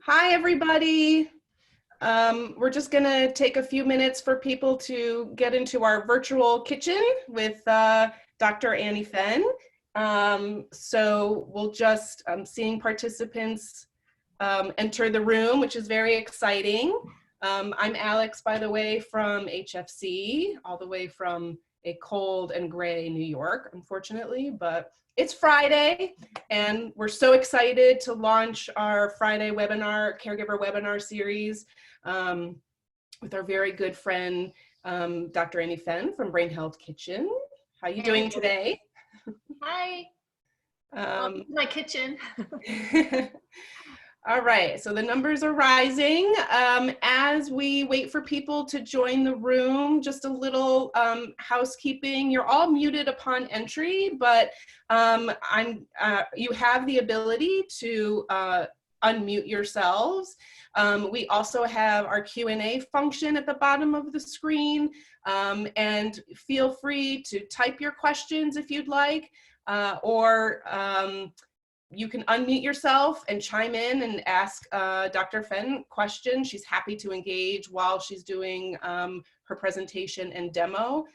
Hi, everybody. We're just going to take a few minutes for people to get into our virtual kitchen with Dr. Annie Fenn. So we'll just seeing participants enter the room, which is very exciting. I'm Alex, by the way, from HFC, all the way from a cold and gray New York, unfortunately, but it's Friday, and we're so excited to launch our Friday webinar, caregiver webinar series with our very good friend, Dr. Annie Fenn from Brain Health Kitchen. How are you doing today? Hi. My kitchen. All right, so the numbers are rising. As we wait for people to join the room, just a little housekeeping. You're all muted upon entry, but you have the ability to unmute yourselves. We also have our Q&A function at the bottom of the screen, and feel free to type your questions if you'd like, or you can unmute yourself and chime in and ask Dr. Fenn questions. She's happy to engage while she's doing her presentation and demo.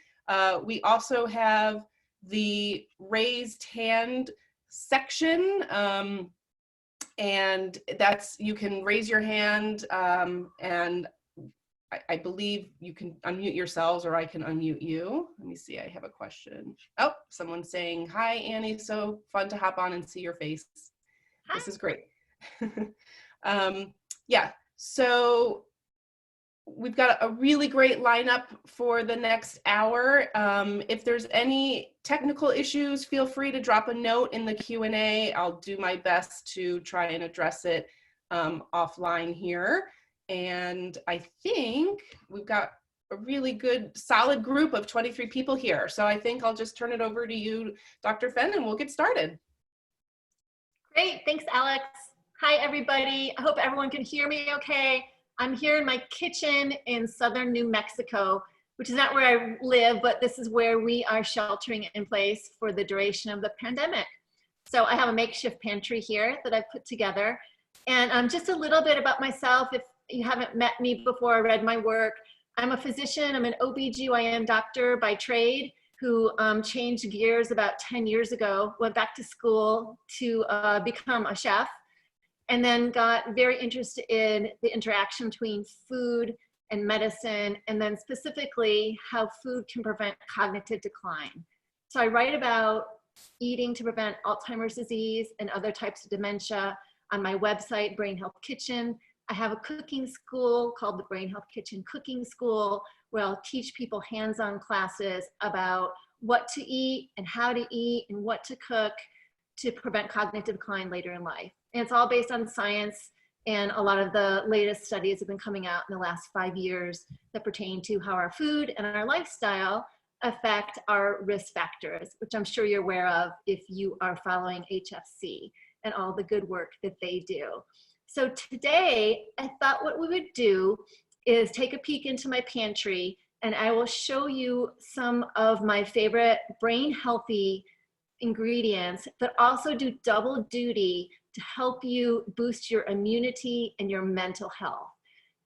We also have the raised hand section, and you can raise your hand, and I believe you can unmute yourselves, or I can unmute you. Let me see, I have a question. Oh, someone's saying, hi, Annie, so fun to hop on and see your face. Hi. This is great. Yeah, so we've got a really great lineup for the next hour. If there's any technical issues, feel free to drop a note in the Q&A. I'll do my best to try and address it offline here. And I think we've got a really good, solid group of 23 people here. So I think I'll just turn it over to you, Dr. Fenn, and we'll get started. Great, thanks, Alex. Hi, everybody. I hope everyone can hear me okay. I'm here in my kitchen in southern New Mexico, which is not where I live, but this is where we are sheltering in place for the duration of the pandemic. So I have a makeshift pantry here that I've put together. And just a little bit about myself, if you haven't met me before or read my work, I'm a physician. I'm an OB/GYN doctor by trade who changed gears about 10 years ago, went back to school to become a chef, and then got very interested in the interaction between food and medicine, and then specifically how food can prevent cognitive decline. So I write about eating to prevent Alzheimer's disease and other types of dementia on my website, Brain Health Kitchen. I have a cooking school called the Brain Health Kitchen Cooking School, where I'll teach people hands-on classes about what to eat and how to eat and what to cook to prevent cognitive decline later in life. And it's all based on science, and a lot of the latest studies have been coming out in the last 5 years that pertain to how our food and our lifestyle affect our risk factors, which I'm sure you're aware of if you are following HFC and all the good work that they do. So today, I thought what we would do is take a peek into my pantry, and I will show you some of my favorite brain healthy ingredients that also do double duty to help you boost your immunity and your mental health.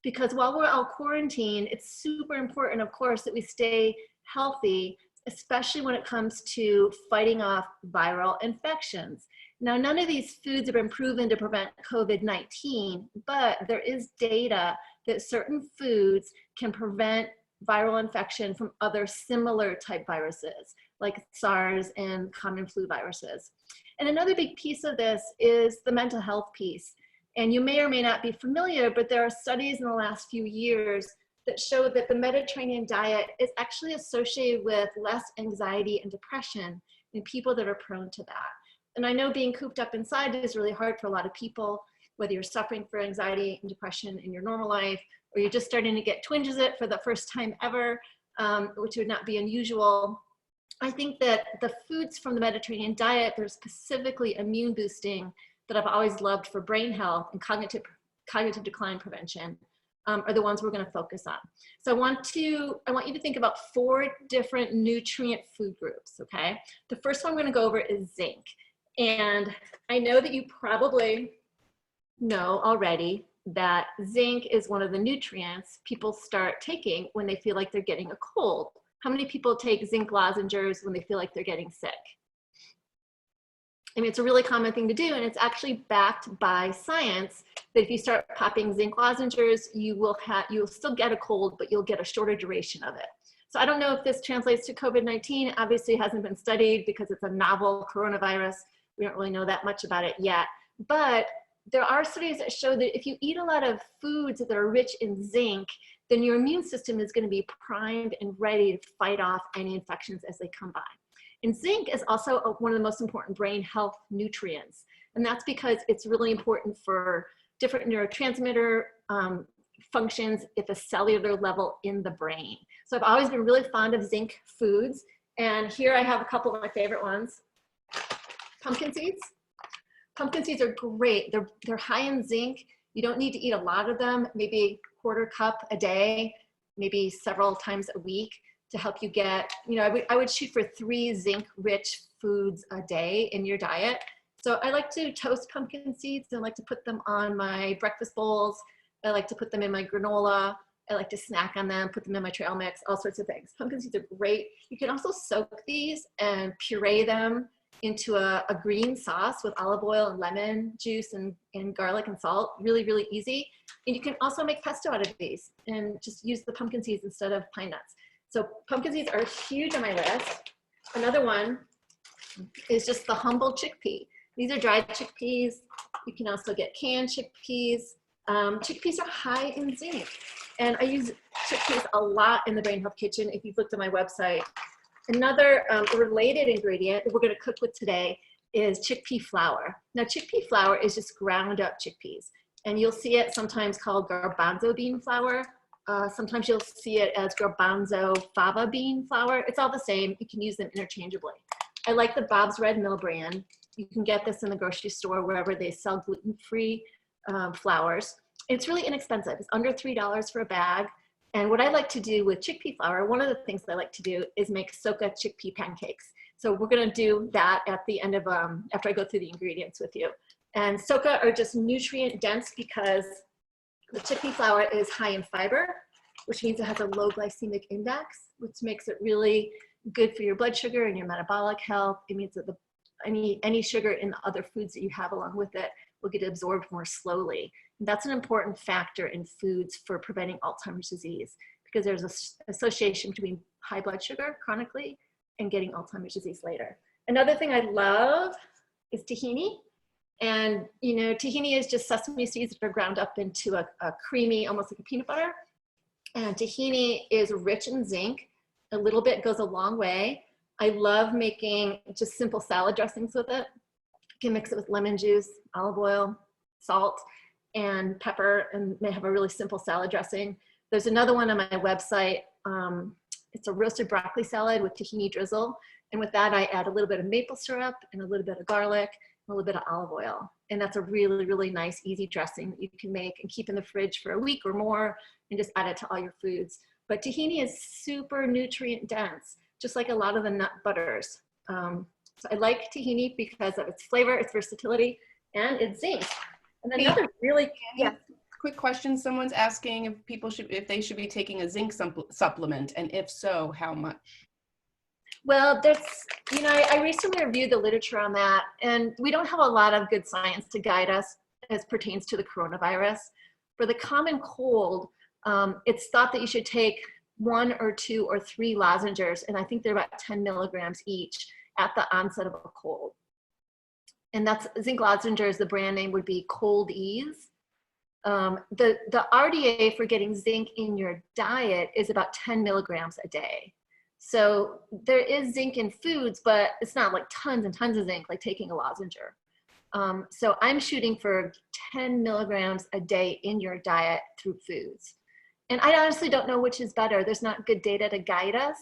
Because while we're all quarantined, it's super important, of course, that we stay healthy, especially when it comes to fighting off viral infections. Now, none of these foods have been proven to prevent COVID-19, but there is data that certain foods can prevent viral infection from other similar type viruses, like SARS and common flu viruses. And another big piece of this is the mental health piece. And you may or may not be familiar, but there are studies in the last few years that show that the Mediterranean diet is actually associated with less anxiety and depression in people that are prone to that. And I know being cooped up inside is really hard for a lot of people, whether you're suffering for anxiety and depression in your normal life, or you're just starting to get twinges it for the first time ever, which would not be unusual. I think that the foods from the Mediterranean diet that are specifically immune boosting that I've always loved for brain health and cognitive decline prevention are the ones we're going to focus on. So I want you to think about 4 different nutrient food groups, okay? The first one I'm going to go over is zinc. And I know that you probably know already that zinc is one of the nutrients people start taking when they feel like they're getting a cold. How many people take zinc lozenges when they feel like they're getting sick? I mean, it's a really common thing to do, and it's actually backed by science that if you start popping zinc lozenges, you'll still get a cold, but you'll get a shorter duration of it. So I don't know if this translates to COVID-19. Obviously, it hasn't been studied because it's a novel coronavirus. We don't really know that much about it yet. But there are studies that show that if you eat a lot of foods that are rich in zinc, then your immune system is going to be primed and ready to fight off any infections as they come by. And zinc is also one of the most important brain health nutrients. And that's because it's really important for different neurotransmitter functions at the cellular level in the brain. So I've always been really fond of zinc foods. And here I have a couple of my favorite ones. Pumpkin seeds. Pumpkin seeds are great. They're high in zinc. You don't need to eat a lot of them, maybe a quarter cup a day, maybe several times a week to help you get, you know, I would shoot for 3 zinc-rich foods a day in your diet. So I like to toast pumpkin seeds. I like to put them on my breakfast bowls. I like to put them in my granola. I like to snack on them, put them in my trail mix, all sorts of things. Pumpkin seeds are great. You can also soak these and puree them into a green sauce with olive oil and lemon juice and garlic and salt. Really, really easy. And you can also make pesto out of these and just use the pumpkin seeds instead of pine nuts. So pumpkin seeds are huge on my list. Another one is just the humble chickpea. These are dried chickpeas. You can also get canned chickpeas. Chickpeas are high in zinc. And I use chickpeas a lot in the Brain Health Kitchen. If you've looked at my website. Another related ingredient that we're going to cook with today is chickpea flour. Now, chickpea flour is just ground up chickpeas. And you'll see it sometimes called garbanzo bean flour. Sometimes you'll see it as garbanzo fava bean flour. It's all the same. You can use them interchangeably. I like the Bob's Red Mill brand. You can get this in the grocery store wherever they sell gluten-free flours. It's really inexpensive. It's under $3 for a bag. And what I like to do with chickpea flour, one of the things that I like to do is make Sokka chickpea pancakes. So we're going to do that at the end of, after I go through the ingredients with you. And Sokka are just nutrient dense because the chickpea flour is high in fiber, which means it has a low glycemic index, which makes it really good for your blood sugar and your metabolic health. It means that any sugar in the other foods that you have along with it will get absorbed more slowly. And that's an important factor in foods for preventing Alzheimer's disease because there's an association between high blood sugar chronically and getting Alzheimer's disease later. Another thing I love is tahini. And, you know, tahini is just sesame seeds that are ground up into a creamy, almost like a peanut butter. And tahini is rich in zinc. A little bit goes a long way. I love making just simple salad dressings with it. You can mix it with lemon juice, olive oil, salt, and pepper, and may have a really simple salad dressing. There's another one on my website. It's a roasted broccoli salad with tahini drizzle. And with that, I add a little bit of maple syrup and a little bit of garlic, and a little bit of olive oil. And that's a really, really nice, easy dressing that you can make and keep in the fridge for a week or more and just add it to all your foods. But tahini is super nutrient dense, just like a lot of the nut butters. So I like tahini because of its flavor, its versatility, and its zinc. And then another really, yeah. Quick question, someone's asking if they should be taking a zinc supplement, and if so, how much? Well, there's, you know, I recently reviewed the literature on that, and we don't have a lot of good science to guide us as pertains to the coronavirus. For the common cold, it's thought that you should take 1 or 2 or 3 lozenges, and I think they're about 10 milligrams each at the onset of a cold. And that's zinc lozenges, the brand name would be Cold Ease. The RDA for getting zinc in your diet is about 10 milligrams a day. So there is zinc in foods, but it's not like tons and tons of zinc, like taking a lozenge. So I'm shooting for 10 milligrams a day in your diet through foods. And I honestly don't know which is better. There's not good data to guide us.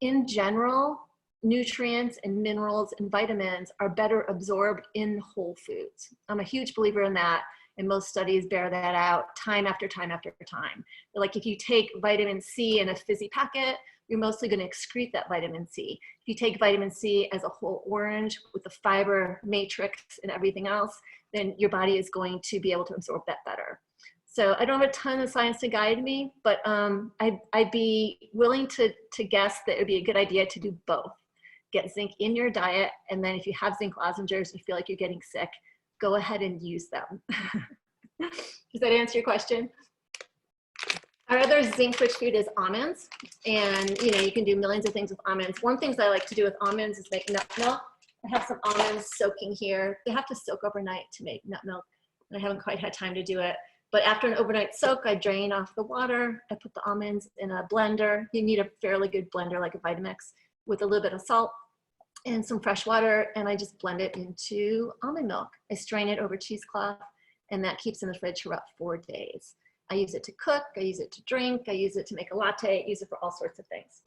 In general, nutrients and minerals and vitamins are better absorbed in whole foods. I'm a huge believer in that. And most studies bear that out time after time after time. Like if you take vitamin C in a fizzy packet you're mostly going to excrete that vitamin C. If you take vitamin C as a whole orange with the fiber matrix and everything else, then your body is going to be able to absorb that better. So I don't have a ton of science to guide me, but I'd be willing to guess that it would be a good idea to do both. Get zinc in your diet, and then if you have zinc lozenges and you feel like you're getting sick, go ahead and use them. Does that answer your question? Our other zinc-rich food is almonds, and you can do millions of things with almonds. One thing I like to do with almonds is make nut milk. I have some almonds soaking here. They have to soak overnight to make nut milk, and I haven't quite had time to do it. But after an overnight soak, I drain off the water. I put the almonds in a blender. You need a fairly good blender like a Vitamix with a little bit of salt and some fresh water, and I just blend it into almond milk. I strain it over cheesecloth, and that keeps in the fridge for about 4 days. I use it to cook, I use it to drink, I use it to make a latte, I use it for all sorts of things.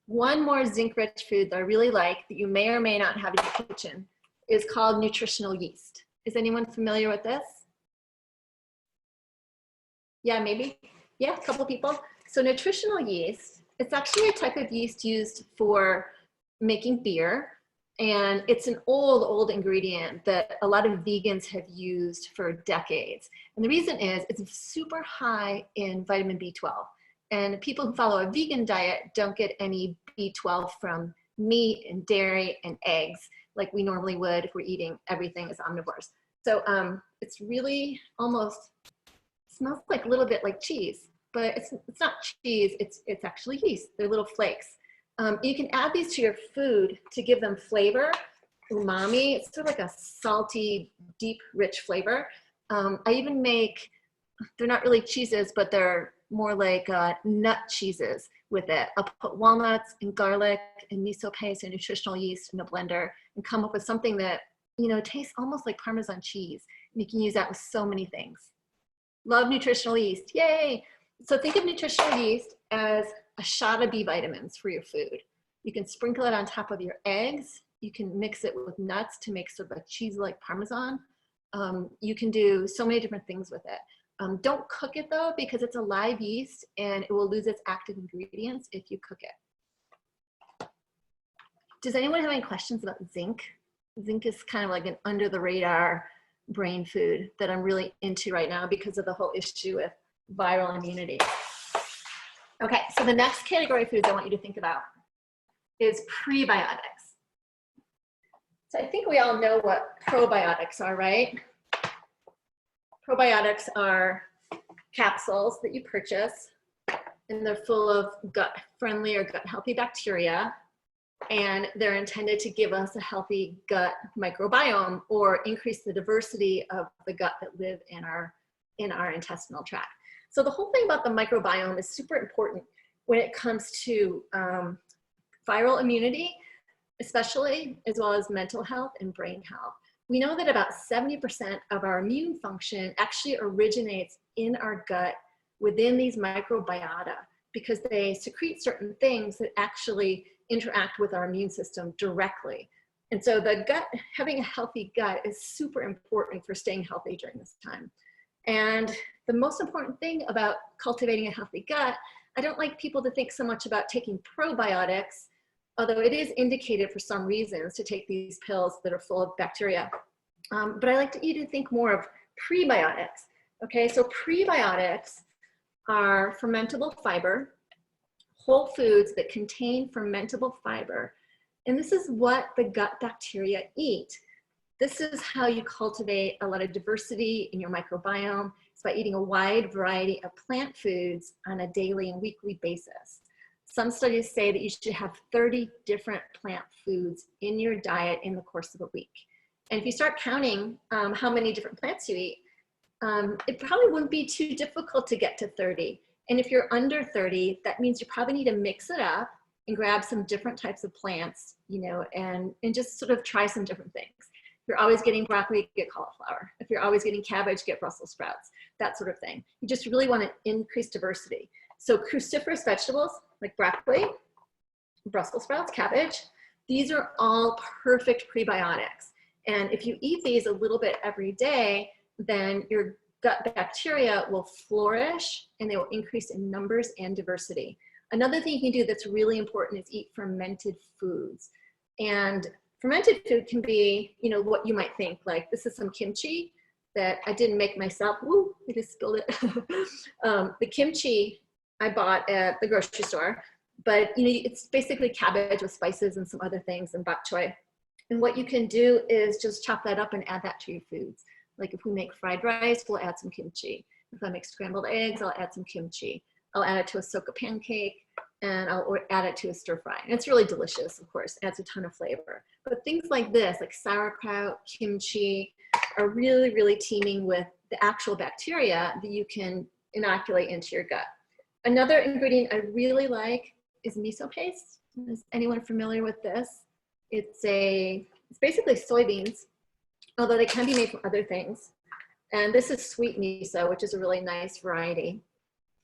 One more zinc-rich food that I really like that you may or may not have in your kitchen is called nutritional yeast. Is anyone familiar with this? Yeah, maybe? Yeah, a couple people. So nutritional yeast, it's actually a type of yeast used for making beer. And it's an old ingredient that a lot of vegans have used for decades. And the reason is it's super high in vitamin B12. And people who follow a vegan diet don't get any B12 from meat and dairy and eggs like we normally would if we're eating everything as omnivores. So it's really almost, smells like a little bit like cheese, but it's not cheese, it's actually yeast. They're little flakes. You can add these to your food to give them flavor, umami. It's sort of like a salty, deep, rich flavor. I even make, they're not really cheeses, but they're more like nut cheeses with it. I'll put walnuts and garlic and miso paste and nutritional yeast in a blender and come up with something that, tastes almost like Parmesan cheese. And you can use that with so many things. Love nutritional yeast, yay! So think of nutritional yeast as a shot of B vitamins for your food. You can sprinkle it on top of your eggs. You can mix it with nuts to make sort of a cheese-like Parmesan. You can do so many different things with it. Don't cook it though, because it's a live yeast and it will lose its active ingredients if you cook it. Does anyone have any questions about zinc? Zinc is kind of like an under the radar brain food that I'm really into right now because of the whole issue with viral immunity. Okay, so the next category of foods I want you to think about is prebiotics. So I think we all know what probiotics are, right? Probiotics are capsules that you purchase, and they're full of gut-friendly or gut-healthy bacteria, and they're intended to give us a healthy gut microbiome or increase the diversity of the gut that live in our intestinal tract. So the whole thing about the microbiome is super important when it comes to viral immunity, especially, as well as mental health and brain health. We know that about 70% of our immune function actually originates in our gut within these microbiota because they secrete certain things that actually interact with our immune system directly. And so the gut, having a healthy gut is super important for staying healthy during this time. And the most important thing about cultivating a healthy gut, I don't like people to think so much about taking probiotics, although it is indicated for some reasons to take these pills that are full of bacteria. But I like you to think more of prebiotics. Okay, so prebiotics are fermentable fiber, whole foods that contain fermentable fiber. And this is what the gut bacteria eat. This is how you cultivate a lot of diversity in your microbiome. It's by eating a wide variety of plant foods on a daily and weekly basis. Some studies say that you should have 30 different plant foods in your diet in the course of a week. And if you start counting how many different plants you eat, it probably wouldn't be too difficult to get to 30. And if you're under 30, that means you probably need to mix it up and grab some different types of plants, and just sort of try some different things. If you're always getting broccoli, get cauliflower. If you're always getting cabbage, get Brussels sprouts, that sort of thing. You just really want to increase diversity. So cruciferous vegetables like broccoli, Brussels sprouts, cabbage, these are all perfect prebiotics. And if you eat these a little bit every day, then your gut bacteria will flourish and they will increase in numbers and diversity. Another thing you can do that's really important is eat fermented foods. And fermented food can be, you know, what you might think, like this is some kimchi that I didn't make myself. Woo, I just spilled it. The kimchi I bought at the grocery store, but you know, it's basically cabbage with spices and some other things and bok choy. And what you can do is just chop that up and add that to your foods. Like if we make fried rice, we'll add some kimchi. If I make scrambled eggs, I'll add some kimchi. I'll add it to a Sokka pancake, and I'll add it to a stir fry. And it's really delicious, of course, adds a ton of flavor. But things like this, like sauerkraut, kimchi, are really, really teeming with the actual bacteria that you can inoculate into your gut. Another ingredient I really like is miso paste. Is anyone familiar with this? It's basically soybeans, although they can be made from other things. And this is sweet miso, which is a really nice variety.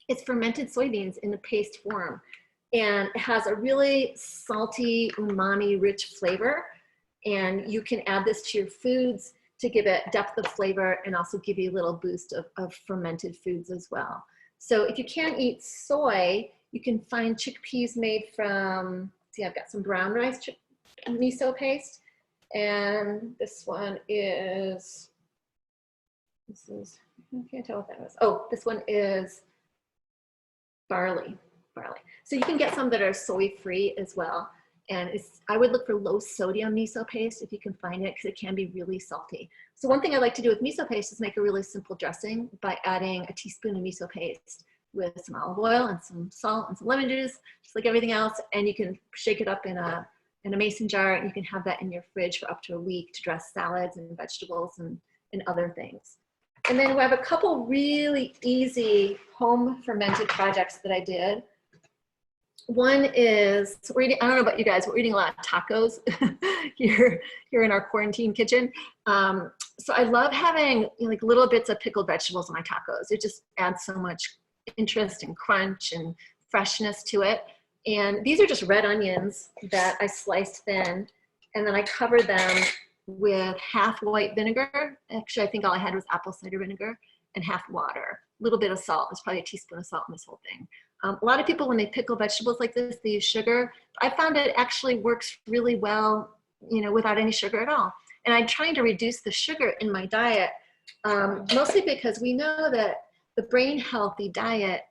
It's fermented soybeans in a paste form. And it has a really salty, umami-rich flavor. And you can add this to your foods to give it depth of flavor and also give you a little boost of fermented foods as well. So if you can't eat soy, you can find chickpeas made from, see, I've got some brown rice miso paste. And this one is, I can't tell what that is. Oh, this one is barley. So you can get some that are soy-free as well. And I would look for low sodium miso paste if you can find it, because it can be really salty. So one thing I like to do with miso paste is make a really simple dressing by adding a teaspoon of miso paste with some olive oil and some salt and some lemon juice, just like everything else. And you can shake it up in a mason jar, and you can have that in your fridge for up to a week to dress salads and vegetables and other things. And then we have a couple really easy home fermented projects that I did. One is, I don't know about you guys, we're eating a lot of tacos here in our quarantine kitchen. So I love having, you know, like little bits of pickled vegetables in my tacos. It just adds so much interest and crunch and freshness to it. And these are just red onions that I sliced thin, and then I covered them with half white vinegar. Actually, I think all I had was apple cider vinegar and half water. A little bit of salt. There's probably a teaspoon of salt in this whole thing. A lot of people, when they pickle vegetables like this, they use sugar. I found it actually works really well, you know, without any sugar at all. And I'm trying to reduce the sugar in my diet, mostly because we know that the brain healthy diet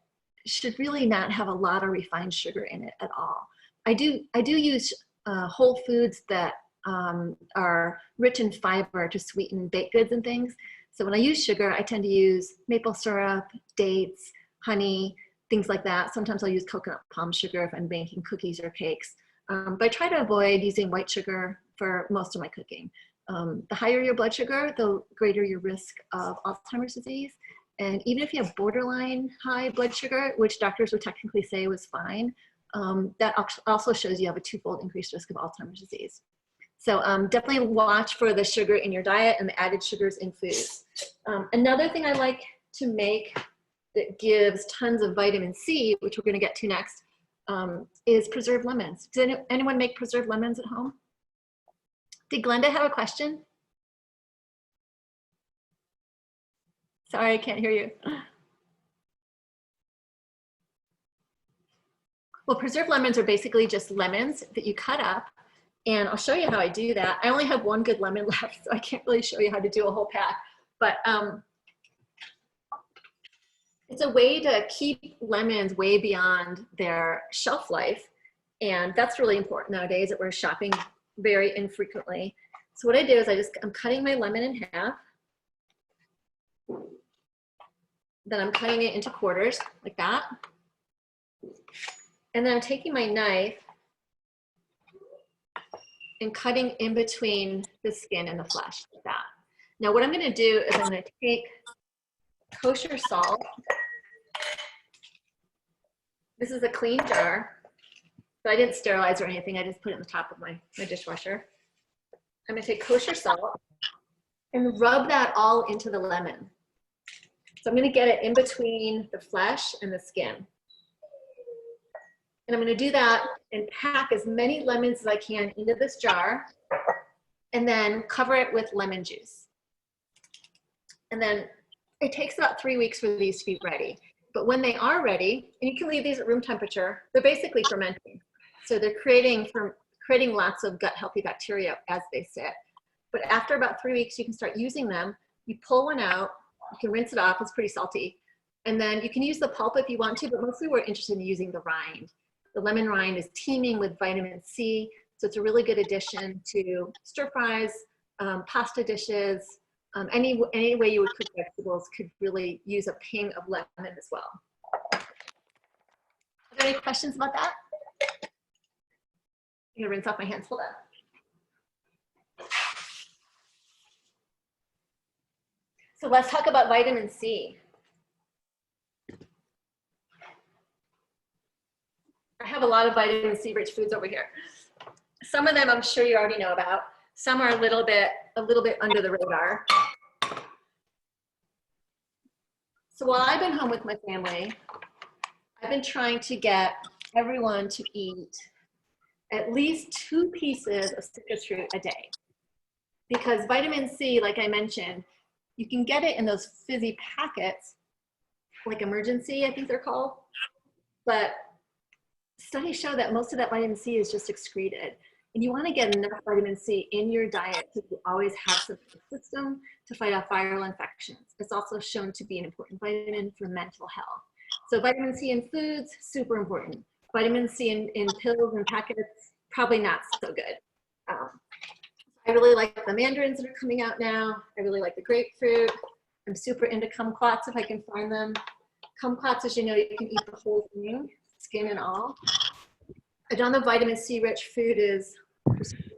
should really not have a lot of refined sugar in it at all. I do use whole foods that are rich in fiber to sweeten baked goods and things. So when I use sugar, I tend to use maple syrup, dates, honey, things like that. Sometimes I'll use coconut palm sugar if I'm making cookies or cakes. But I try to avoid using white sugar for most of my cooking. The higher your blood sugar, the greater your risk of Alzheimer's disease. And even if you have borderline high blood sugar, which doctors would technically say was fine, that also shows you have a twofold increased risk of Alzheimer's disease. So definitely watch for the sugar in your diet and the added sugars in foods. Another thing I like to make that gives tons of vitamin C, which we're going to get to next, is preserved lemons. Does anyone make preserved lemons at home? Did Glenda have a question? Sorry, I can't hear you. Well, preserved lemons are basically just lemons that you cut up, and I'll show you how I do that. I only have one good lemon left, so I can't really show you how to do a whole pack, but it's a way to keep lemons way beyond their shelf life, and that's really important nowadays that we're shopping very infrequently. So what I do is I'm cutting my lemon in half, then I'm cutting it into quarters like that, and then I'm taking my knife and cutting in between the skin and the flesh like that. Now what I'm going to do is I'm going to take kosher salt. This is a clean jar, so I didn't sterilize or anything. I just put it in the top of my dishwasher. I'm going to take kosher salt and rub that all into the lemon. So I'm going to get it in between the flesh and the skin. And I'm going to do that and pack as many lemons as I can into this jar, and then cover it with lemon juice. And then it takes about 3 weeks for these to be ready. But when they are ready, and you can leave these at room temperature, they're basically fermenting. So they're creating lots of gut healthy bacteria as they sit. But after about 3 weeks, you can start using them. You pull one out, you can rinse it off, it's pretty salty. And then you can use the pulp if you want to, but mostly we're interested in using the rind. The lemon rind is teeming with vitamin C, so it's a really good addition to stir fries, pasta dishes, any way you would cook vegetables could really use a ping of lemon as well. Are there any questions about that? I'm gonna rinse off my hands, hold on. So let's talk about vitamin C. I have a lot of vitamin C rich foods over here. Some of them I'm sure you already know about. Some are a little bit under the radar. So while I've been home with my family, I've been trying to get everyone to eat at least 2 pieces of citrus fruit a day. Because vitamin C, like I mentioned, you can get it in those fizzy packets, like Emergency, I think they're called. But studies show that most of that vitamin C is just excreted. And you want to get enough vitamin C in your diet so you always have some system to fight off viral infections. It's also shown to be an important vitamin for mental health. So vitamin C in foods, super important. Vitamin C in pills and packets, probably not so good. I really like the mandarins that are coming out now. I really like the grapefruit. I'm super into kumquats if I can find them. Kumquats, as you know, you can eat the whole thing, skin and all. Another vitamin C rich food is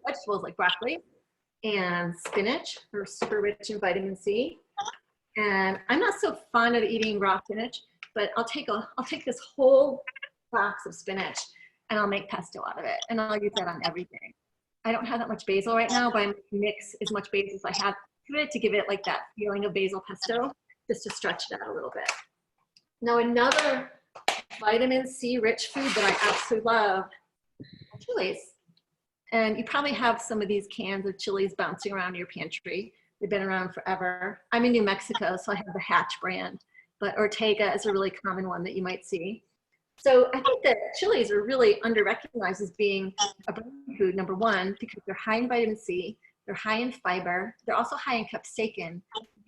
vegetables like broccoli and spinach are super rich in vitamin C. And I'm not so fond of eating raw spinach, but I'll take this whole box of spinach and I'll make pesto out of it. And I'll use that on everything. I don't have that much basil right now, but I mix as much basil as I have to it to give it like that feeling of basil pesto, just to stretch it out a little bit. Now another vitamin C rich food that I absolutely love, chilies. And you probably have some of these cans of chilies bouncing around in your pantry. They've been around forever. I'm in New Mexico, so I have the Hatch brand, but Ortega is a really common one that you might see. So I think that chilies are really under-recognized as being a brain food, number one, because they're high in vitamin C, they're high in fiber, they're also high in capsaicin,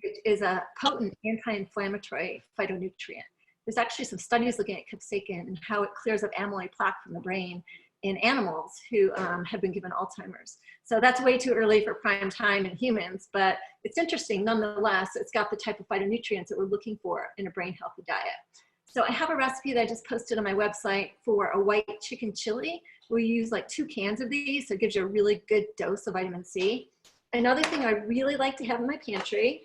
which is a potent anti-inflammatory phytonutrient. There's actually some studies looking at capsaicin and how it clears up amyloid plaque from the brain in animals who have been given Alzheimer's. So that's way too early for prime time in humans, but it's interesting nonetheless. It's got the type of phytonutrients that we're looking for in a brain healthy diet. So I have a recipe that I just posted on my website for a white chicken chili. We use like 2 cans of these, so it gives you a really good dose of vitamin C. Another thing I really like to have in my pantry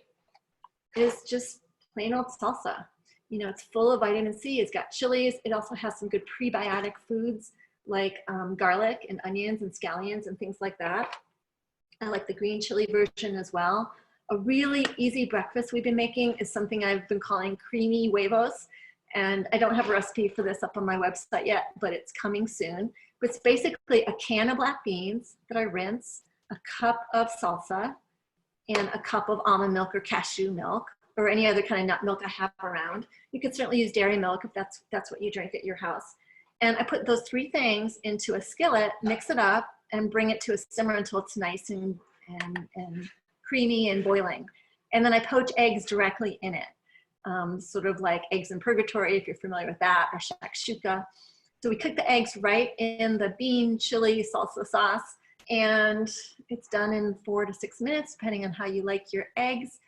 is just plain old salsa. You know, it's full of vitamin C, it's got chilies, it also has some good prebiotic foods like garlic and onions and scallions and things like that. I like the green chili version as well. A really easy breakfast we've been making is something I've been calling creamy huevos. And I don't have a recipe for this up on my website yet, but it's coming soon. But it's basically a can of black beans that I rinse, a cup of salsa, and a cup of almond milk or cashew milk, or any other kind of nut milk I have around. You could certainly use dairy milk if that's what you drink at your house. And I put those 3 things into a skillet, mix it up, and bring it to a simmer until it's nice and creamy and boiling. And then I poach eggs directly in it. Sort of like eggs in purgatory, if you're familiar with that, or shakshuka. So we cook the eggs right in the bean chili salsa sauce, and it's done in 4 to 6 minutes, depending on how you like your eggs.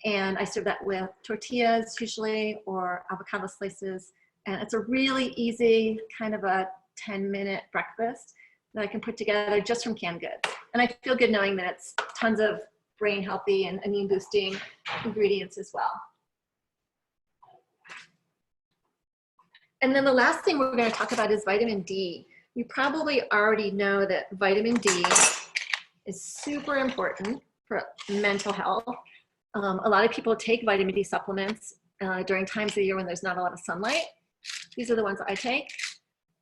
And I serve that with tortillas usually, or avocado slices. And it's a really easy kind of a 10-minute breakfast that I can put together just from canned goods. And I feel good knowing that it's tons of brain healthy and immune boosting ingredients as well. And then the last thing we're going to talk about is vitamin D. You probably already know that vitamin D is super important for mental health. A lot of people take vitamin D supplements during times of the year when there's not a lot of sunlight. These are the ones I take.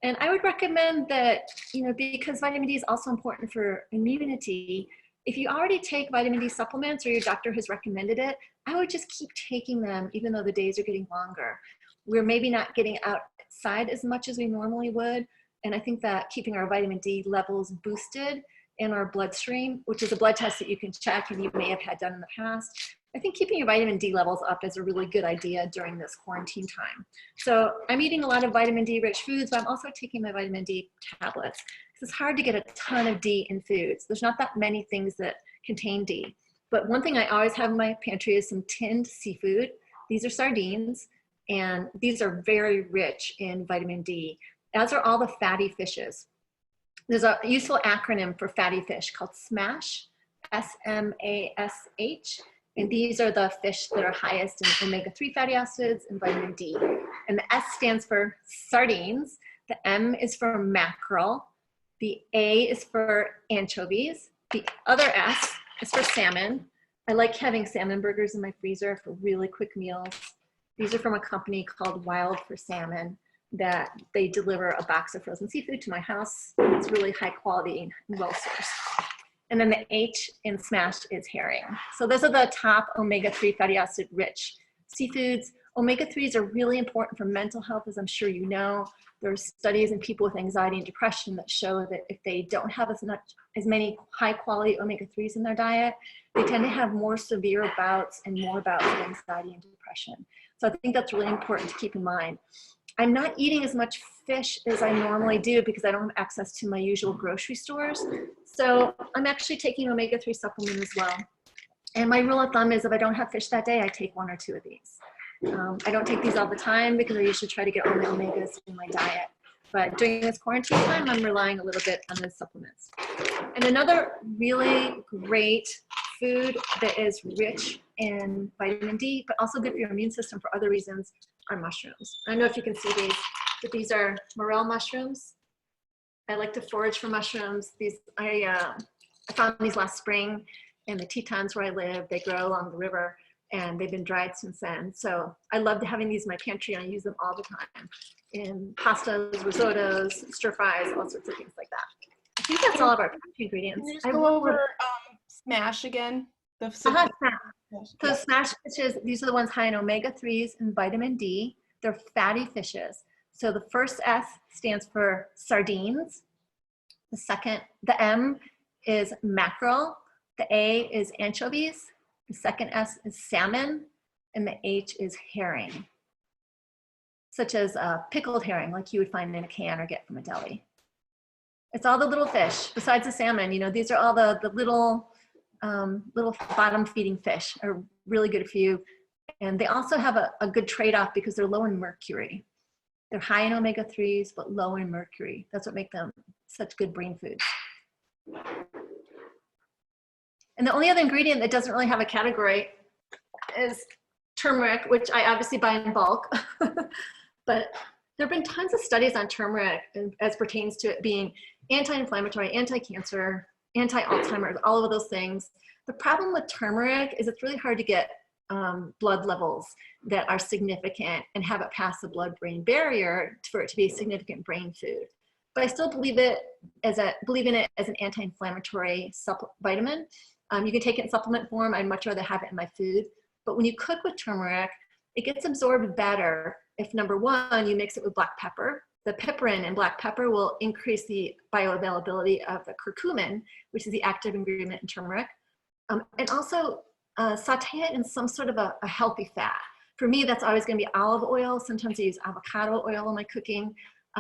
And I would recommend that, you know, because vitamin D is also important for immunity, if you already take vitamin D supplements or your doctor has recommended it, I would just keep taking them even though the days are getting longer. we're maybe not getting outside as much as we normally would. And I think that keeping our vitamin D levels boosted in our bloodstream, which is a blood test that you can check and you may have had done in the past, I think keeping your vitamin D levels up is a really good idea during this quarantine time. So I'm eating a lot of vitamin D rich foods, but I'm also taking my vitamin D tablets. It's hard to get a ton of D in foods. There's not that many things that contain D. But one thing I always have in my pantry is some tinned seafood. These are sardines, and these are very rich in vitamin D, as are all the fatty fishes. There's a useful acronym for fatty fish called SMASH, S-M-A-S-H. And these are the fish that are highest in omega-3 fatty acids and vitamin D. And the S stands for sardines. The M is for mackerel. The A is for anchovies. The other S is for salmon. I like having salmon burgers in my freezer for really quick meals. These are from a company called Wild for Salmon that they deliver a box of frozen seafood to my house. It's really high quality and well sourced. And then the H in SMASH is herring. So those are the top omega-3 fatty acid rich seafoods. Omega-3s are really important for mental health, as I'm sure you know. There's studies in people with anxiety and depression that show that if they don't have as many high quality omega-3s in their diet, they tend to have more severe bouts and more bouts of anxiety and depression. So I think that's really important to keep in mind. I'm not eating as much fish as I normally do because I don't have access to my usual grocery stores. So I'm actually taking omega-3 supplement as well. And my rule of thumb is if I don't have fish that day, I take 1 or 2 of these. I don't take these all the time because I usually try to get all my omegas in my diet. But during this quarantine time, I'm relying a little bit on the supplements. And another really great food that is rich in vitamin D, but also good for your immune system for other reasons, are mushrooms. I don't know if you can see these, but these are morel mushrooms. I like to forage for mushrooms. I found these last spring in the Tetons where I live. They grow along the river and they've been dried since then. So I love having these in my pantry and I use them all the time in pastas, risottos, stir fries, all sorts of things like that. I think that's all of our pantry ingredients. Can you just go over SMASH again? SMASH. So SMASH fishes, these are the ones high in omega-3s and vitamin D. They're fatty fishes. So the first S stands for sardines. The M is mackerel. The A is anchovies. The second S is salmon. And the H is herring, such as pickled herring, like you would find in a can or get from a deli. It's all the little fish, besides the salmon. You know, these are all the little bottom feeding fish are really good for you. And they also have a good trade-off because they're low in mercury. They're high in omega-3s, but low in mercury. That's what makes them such good brain foods. And the only other ingredient that doesn't really have a category is turmeric, which I obviously buy in bulk. But there have been tons of studies on turmeric as pertains to it being anti-inflammatory, anti-cancer, anti-Alzheimer's, all of those things. The problem with turmeric is it's really hard to get blood levels that are significant and have it pass the blood-brain barrier for it to be a significant brain food. But I still believe in it as an anti-inflammatory vitamin. You can take it in supplement form. I'd much rather have it in my food. But when you cook with turmeric, it gets absorbed better if, number one, you mix it with black pepper. The piperin in black pepper will increase the bioavailability of the curcumin, which is the active ingredient in turmeric. And also saute it in some sort of a healthy fat. For me, that's always going to be olive oil. Sometimes I use avocado oil in my cooking.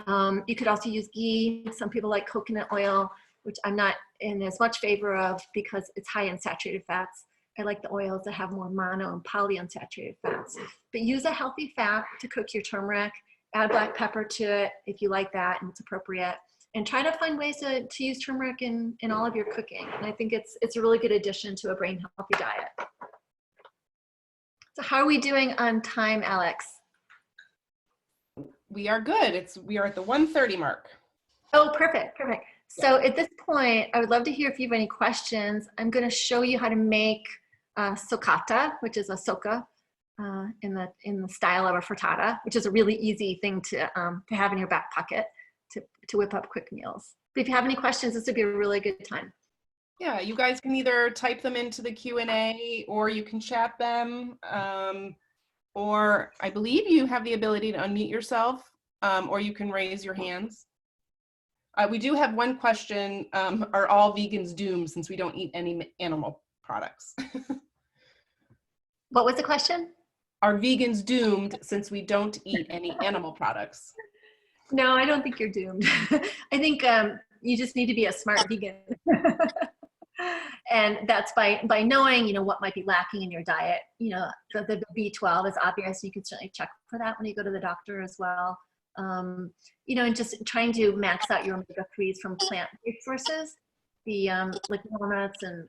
You could also use ghee. Some people like coconut oil, which I'm not in as much favor of because it's high in saturated fats. I like the oils that have more mono and polyunsaturated fats. But use a healthy fat to cook your turmeric. Add black pepper to it if you like that and it's appropriate. And try to find ways to use turmeric in all of your cooking. And I think it's a really good addition to a brain healthy diet. So how are we doing on time, Alex? We are good. We are at the 1:30 mark. Oh, perfect, perfect. So at this point, I would love to hear if you have any questions. I'm going to show you how to make Sokka, which is a Sokka in the style of a frittata, which is a really easy thing to have in your back pocket to whip up quick meals. But if you have any questions, this would be a really good time. Yeah, you guys can either type them into the Q&A or you can chat them. or I believe you have the ability to unmute yourself, or you can raise your hands. We do have one question. Are all vegans doomed since we don't eat any animal products? What was the question? Are vegans doomed since we don't eat any animal products? No, I don't think you're doomed. I think you just need to be a smart vegan. And that's by knowing, you know, what might be lacking in your diet. You know, the B12 is obvious. You can certainly check for that when you go to the doctor as well. You know, and just trying to max out your omega-3s from plant-based sources. The like walnuts and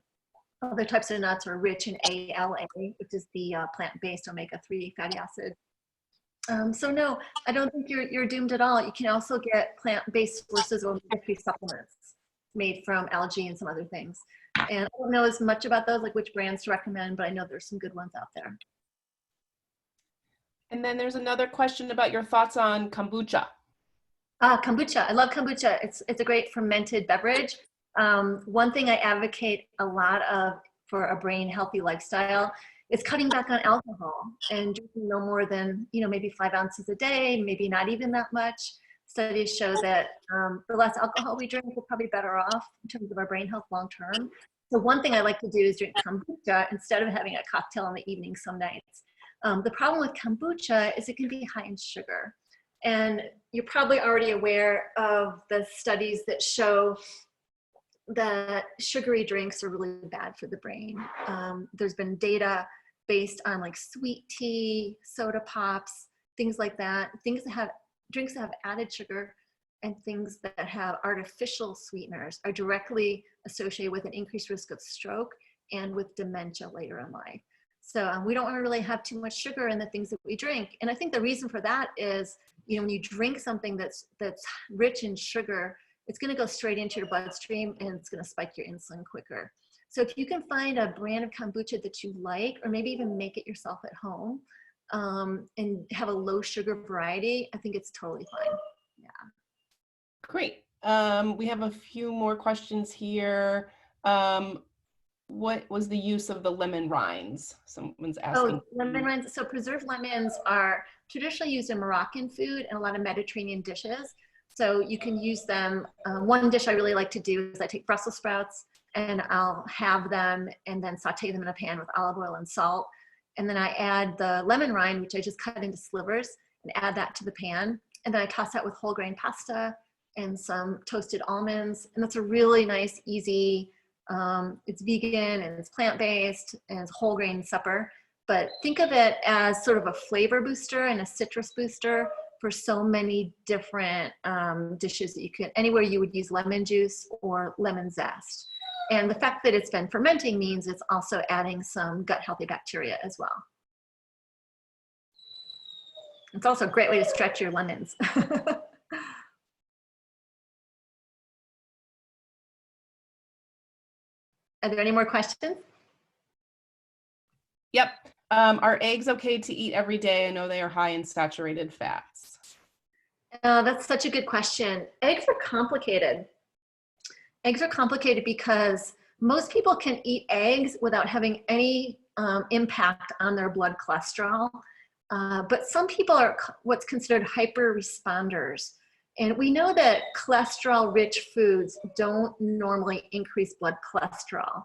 other types of nuts are rich in ALA, which is the plant-based omega-3 fatty acid. So no, I don't think you're doomed at all. You can also get plant-based sources of omega-3 supplements made from algae and some other things. And I don't know as much about those, like which brands to recommend, but I know there's some good ones out there. And then there's another question about your thoughts on kombucha. Kombucha, I love kombucha. It's a great fermented beverage. One thing I advocate a lot of for a brain healthy lifestyle is cutting back on alcohol and drinking no more than, you know, maybe 5 ounces a day, maybe not even that much. Studies show that the less alcohol we drink, we're probably better off in terms of our brain health long term. So one thing I like to do is drink kombucha instead of having a cocktail in the evening some nights. The problem with kombucha is it can be high in sugar. And you're probably already aware of the studies that show that sugary drinks are really bad for the brain. There's been data based on like sweet tea, soda pops, things like that, drinks that have added sugar and things that have artificial sweeteners are directly associated with an increased risk of stroke and with dementia later in life. So we don't want to really have too much sugar in the things that we drink. And I think the reason for that is, you know, when you drink something that's rich in sugar, it's going to go straight into your bloodstream and it's going to spike your insulin quicker. So if you can find a brand of kombucha that you like, or maybe even make it yourself at home, and have a low sugar variety, I think it's totally fine. Yeah. Great. We have a few more questions here. What was the use of the lemon rinds? Someone's asking. Oh, lemon rinds. So preserved lemons are traditionally used in Moroccan food and a lot of Mediterranean dishes. So you can use them. One dish I really like to do is I take Brussels sprouts and I'll have them and then saute them in a pan with olive oil and salt. And then I add the lemon rind, which I just cut into slivers, and add that to the pan. And then I toss that with whole grain pasta and some toasted almonds. And that's a really nice, easy, it's vegan and it's plant-based and it's whole grain supper. But think of it as sort of a flavor booster and a citrus booster for so many different dishes that you could, anywhere you would use lemon juice or lemon zest. And the fact that it's been fermenting means it's also adding some gut healthy bacteria as well. It's also a great way to stretch your lemons. Are there any more questions? Yep. Are eggs okay to eat every day? I know they are high in saturated fats. That's such a good question. Eggs are complicated. Eggs are complicated because most people can eat eggs without having any impact on their blood cholesterol. But some people are what's considered hyper responders. And we know that cholesterol-rich foods don't normally increase blood cholesterol.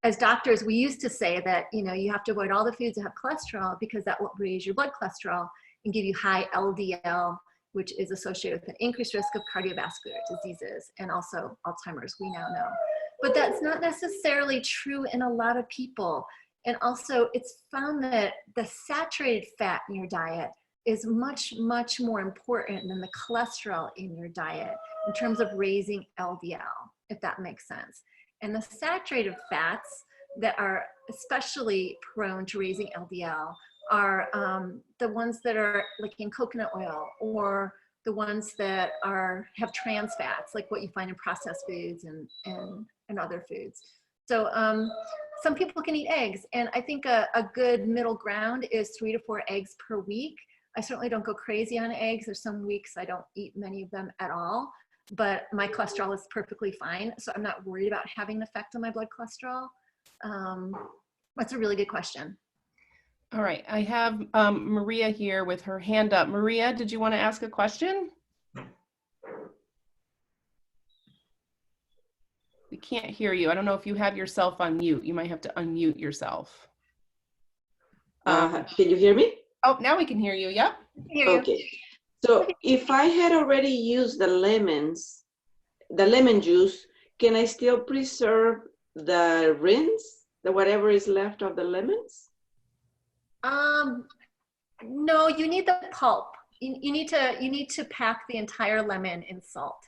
As doctors, we used to say that, you know, you have to avoid all the foods that have cholesterol because that will raise your blood cholesterol and give you high LDL, which is associated with an increased risk of cardiovascular diseases and also Alzheimer's, we now know. But that's not necessarily true in a lot of people. And also it's found that the saturated fat in your diet is much, much more important than the cholesterol in your diet in terms of raising LDL, if that makes sense. And the saturated fats that are especially prone to raising LDL are the ones that are like in coconut oil, or the ones that have trans fats, like what you find in processed foods and other foods. So some people can eat eggs, and I think a good middle ground is 3 to 4 eggs per week. I certainly don't go crazy on eggs. There's some weeks I don't eat many of them at all, but my cholesterol is perfectly fine. So I'm not worried about having an effect on my blood cholesterol. That's a really good question. All right, I have Maria here with her hand up. Maria, did you want to ask a question? We can't hear you. I don't know if you have yourself on mute. You might have to unmute yourself. Can you hear me? Oh, now we can hear you. Yep. Hear you. Okay. So if I had already used the lemon juice, can I still preserve the rinds, the whatever is left of the lemons? No, you need the pulp. You need to pack the entire lemon in salt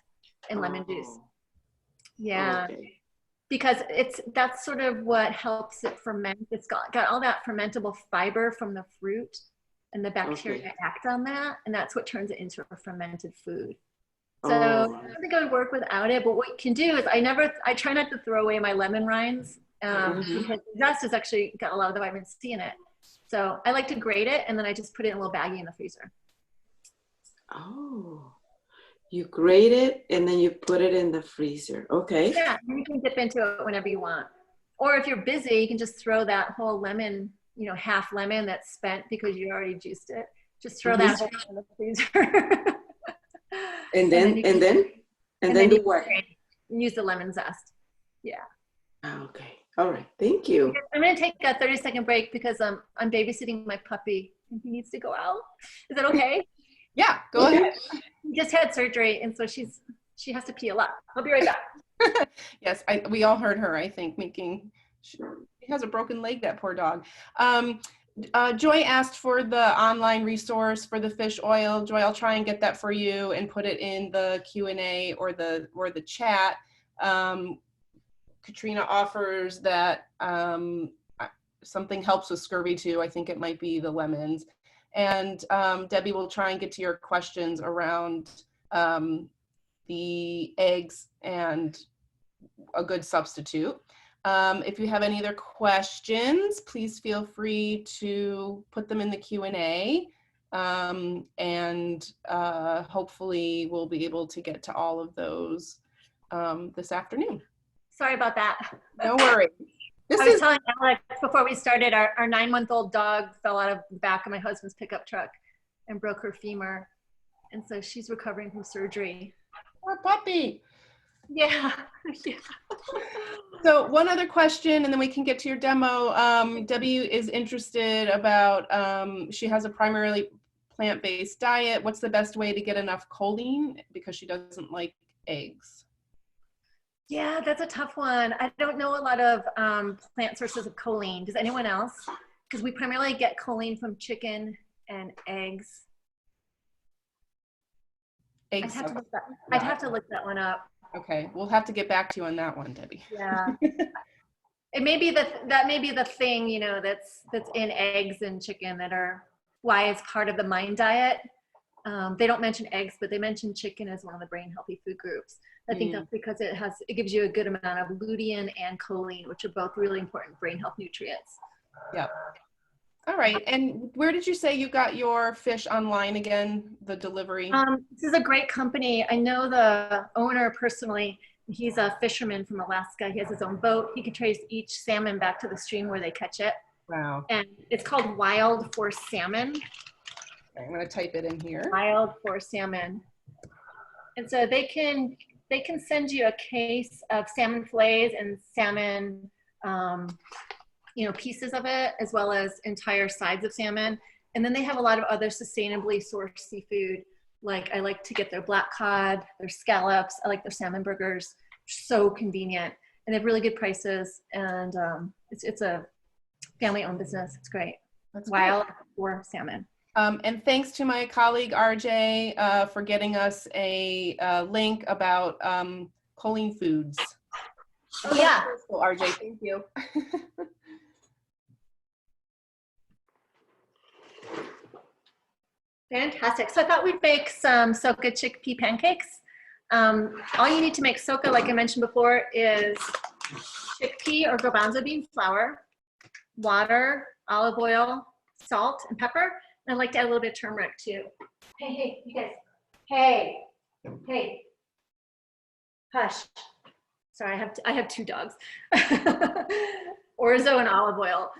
and lemon juice. Yeah. Okay. Because that's sort of what helps it ferment. It's got all that fermentable fiber from the fruit, and the bacteria act on that, and that's what turns it into a fermented food. So I don't think I would work without it, but what you can do is I try not to throw away my lemon rinds because the zest has actually got a lot of the vitamin C in it. So I like to grate it, and then I just put it in a little baggie in the freezer. Oh, you grate it and then you put it in the freezer. Okay. Yeah, and you can dip into it whenever you want. Or if you're busy, you can just throw that whole lemon, half lemon that's spent because you already juiced it. Just throw that whole in the freezer. and then do what? Use the lemon zest. Yeah. Okay. All right. Thank you. I'm going to take a 30-second break because I'm babysitting my puppy and he needs to go out. Is that okay? Yeah, go ahead. He just had surgery, and so she has to pee a lot. I'll be right back. Yes, we all heard her, I think, she has a broken leg, that poor dog. Joy asked for the online resource for the fish oil. Joy, I'll try and get that for you and put it in the Q&A or the chat. Katrina offers that something helps with scurvy too. I think it might be the lemons. And Debbie will try and get to your questions around the eggs and a good substitute. If you have any other questions, please feel free to put them in the Q&A, and hopefully we'll be able to get to all of those this afternoon. Sorry about that. No worries. I was telling Alex before we started, our 9-month-old dog fell out of the back of my husband's pickup truck and broke her femur. And so she's recovering from surgery. Poor puppy. Yeah. Yeah. So one other question, and then we can get to your demo. Debbie is interested about, she has a primarily plant-based diet. What's the best way to get enough choline because she doesn't like eggs? Yeah, that's a tough one. I don't know a lot of plant sources of choline. Does anyone else? Because we primarily get choline from chicken and eggs. Eggs. I'd have to look that one up. Okay, we'll have to get back to you on that one, Debbie. Yeah. It may be that may be the thing, that's in eggs and chicken that are why it's part of the MIND diet. They don't mention eggs, but they mention chicken as one of the brain healthy food groups. I think that's because it gives you a good amount of lutein and choline, which are both really important brain health nutrients. Yep. All right. And where did you say you got your fish online again, the delivery? This is a great company. I know the owner personally. He's a fisherman from Alaska. He has his own boat. He can trace each salmon back to the stream where they catch it. Wow. And it's called Wild for Salmon. Okay, I'm going to type it in here. Wild for Salmon. And so they can send you a case of salmon fillets and salmon, pieces of it, as well as entire sides of salmon. And then they have a lot of other sustainably sourced seafood. Like I like to get their black cod, their scallops. I like their salmon burgers. So convenient, and they have really good prices. And it's a family-owned business. It's great. That's Wild for Salmon. And thanks to my colleague RJ for getting us a link about choline foods. Oh yeah. Cool, RJ, thank you. Fantastic. So I thought we'd make some Sokka chickpea pancakes. All you need to make Sokka, like I mentioned before, is chickpea or garbanzo bean flour, water, olive oil, salt, and pepper. And I'd like to add a little bit of turmeric too. Hey, you guys. Hey. Hush. Sorry, I have 2 dogs. Orzo and olive oil.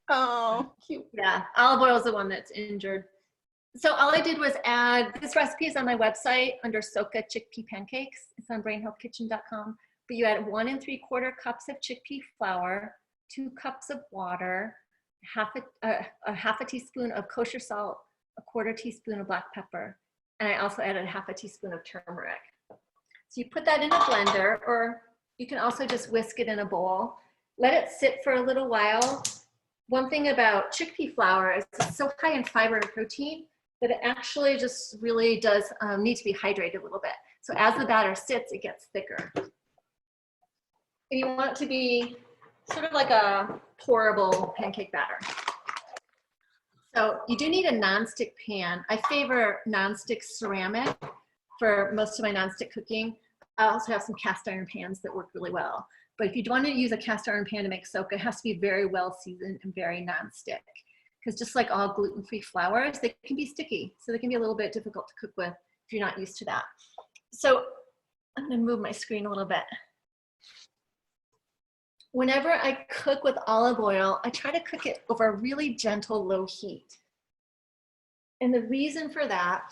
Oh, cute. Yeah, olive oil is the one that's injured. So all I did was add, this recipe is on my website under Sokka Chickpea Pancakes. It's on brainhealthkitchen.com. But you add 1 3/4 cups of chickpea flour, 2 cups of water, half a teaspoon of kosher salt, 1/4 teaspoon of black pepper, and I also added 1/2 teaspoon of turmeric. So you put that in a blender, or you can also just whisk it in a bowl. Let it sit for a little while. One thing about chickpea flour is it's so high in fiber and protein that it actually just really does need to be hydrated a little bit. So as the batter sits, it gets thicker. And you want it to be sort of like a pourable pancake batter. So you do need a nonstick pan. I favor nonstick ceramic for most of my nonstick cooking. I also have some cast iron pans that work really well. But if you want to use a cast iron pan to make Sokka, it has to be very well seasoned and very nonstick. Because just like all gluten-free flours, they can be sticky. So they can be a little bit difficult to cook with if you're not used to that. So I'm going to move my screen a little bit. Whenever I cook with olive oil, I try to cook it over a really gentle, low heat. And the reason for that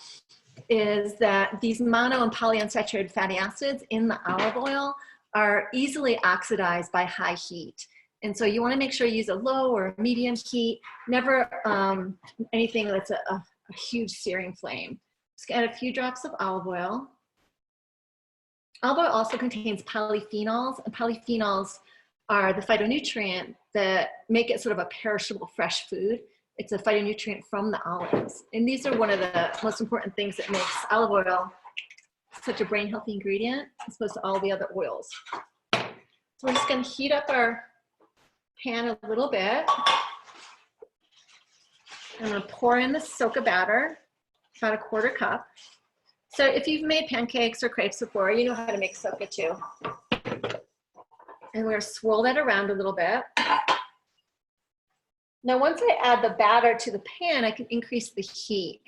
is that these mono and polyunsaturated fatty acids in the olive oil are easily oxidized by high heat. And so you want to make sure you use a low or medium heat, never anything that's a huge searing flame. Just add a few drops of olive oil. Olive oil also contains polyphenols, and polyphenols are the phytonutrient that make it sort of a perishable fresh food. It's a phytonutrient from the olives. And these are one of the most important things that makes olive oil such a brain healthy ingredient as opposed to all the other oils. So we're just going to heat up our pan a little bit. I'm going to pour in the Sokka batter, about 1/4 cup. So if you've made pancakes or crepes before, you know how to make Sokka too. And we're going to swirl that around a little bit. Now, once I add the batter to the pan, I can increase the heat.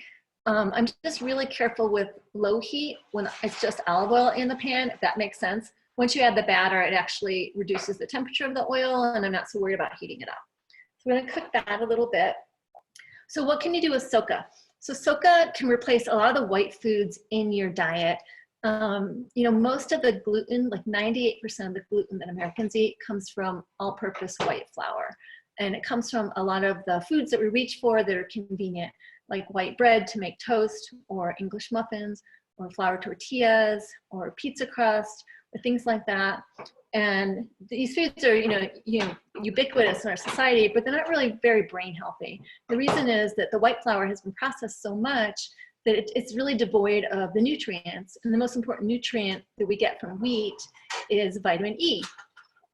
I'm just really careful with low heat when it's just olive oil in the pan, if that makes sense. Once you add the batter, it actually reduces the temperature of the oil, and I'm not so worried about heating it up. So we're going to cook that a little bit. So what can you do with Sokka? So Sokka can replace a lot of the white foods in your diet. You know, most of the gluten, like 98% of the gluten that Americans eat comes from all-purpose white flour. And it comes from a lot of the foods that we reach for that are convenient, like white bread to make toast, or English muffins, or flour tortillas, or pizza crust, or things like that. And these foods are, you know, ubiquitous in our society, but they're not really very brain healthy. The reason is that the white flour has been processed so much that it's really devoid of the nutrients. And the most important nutrient that we get from wheat is vitamin E.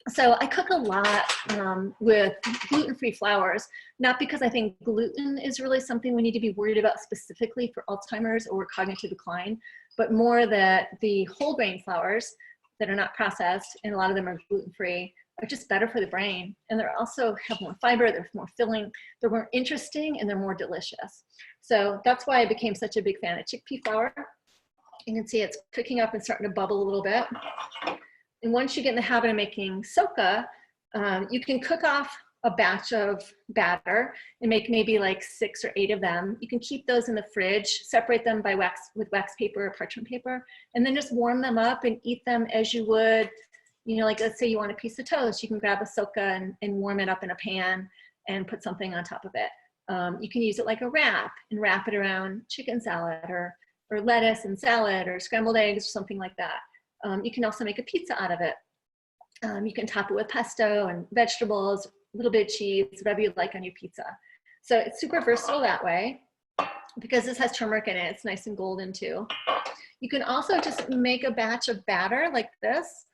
So I cook a lot with gluten-free flours, not because I think gluten is really something we need to be worried about specifically for Alzheimer's or cognitive decline, but more that the whole grain flours that are not processed, and a lot of them are gluten-free, are just better for the brain. And they also have more fiber, they're more filling, they're more interesting, and they're more delicious. So that's why I became such a big fan of chickpea flour. You can see it's cooking up and starting to bubble a little bit. And once you get in the habit of making Sokka, you can cook off a batch of batter and make maybe like 6 or 8 of them. You can keep those in the fridge, separate them by with wax paper or parchment paper, and then just warm them up and eat them as you would, you know, like let's say you want a piece of toast, you can grab a Sokka and warm it up in a pan and put something on top of it. You can use it like a wrap and wrap it around chicken salad or lettuce and salad or scrambled eggs or something like that. You can also make a pizza out of it. You can top it with pesto and vegetables, a little bit of cheese, whatever you like on your pizza. So it's super versatile that way. Because this has turmeric in it, it's nice and golden too. You can also just make a batch of batter like this